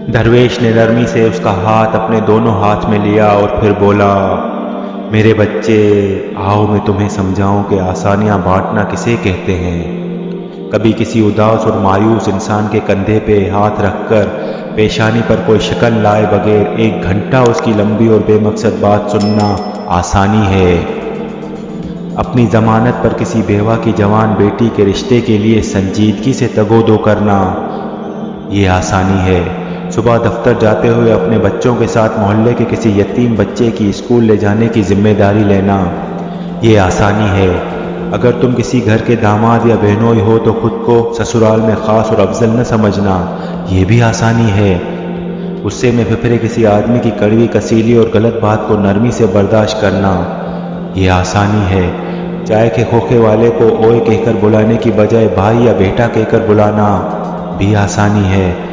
दरवेश ने नरमी से उसका हाथ अपने दोनों हाथ में लिया और फिर बोला, मेरे बच्चे, आओ मैं तुम्हें समझाऊं कि आसानियां बांटना किसे कहते हैं। कभी किसी उदास और मायूस इंसान के कंधे पे हाथ रखकर पेशानी पर कोई शक्ल लाए बगैर 1 घंटा उसकी लंबी और बेमकसद बात सुनना आसानी है। अपनी जमानत पर किसी बेवा की जवान बेटी के रिश्ते के लिए संजीदगी से तगोदो करना, ये आसानी है। सुबह दफ्तर जाते हुए अपने बच्चों के साथ मोहल्ले के किसी यतीम बच्चे की स्कूल ले जाने की जिम्मेदारी लेना, ये आसानी है। अगर तुम किसी घर के दामाद या बहनोई हो तो खुद को ससुराल में ख़ास और अफजल न समझना, ये भी आसानी है। गुस्से में फिफरे किसी आदमी की कड़वी कसीली और गलत बात को नरमी से बर्दाश्त करना, ये आसानी है। चाय के खोखे वाले को ओए कहकर बुलाने की बजाय भाई या बेटा कहकर बुलाना भी आसानी है।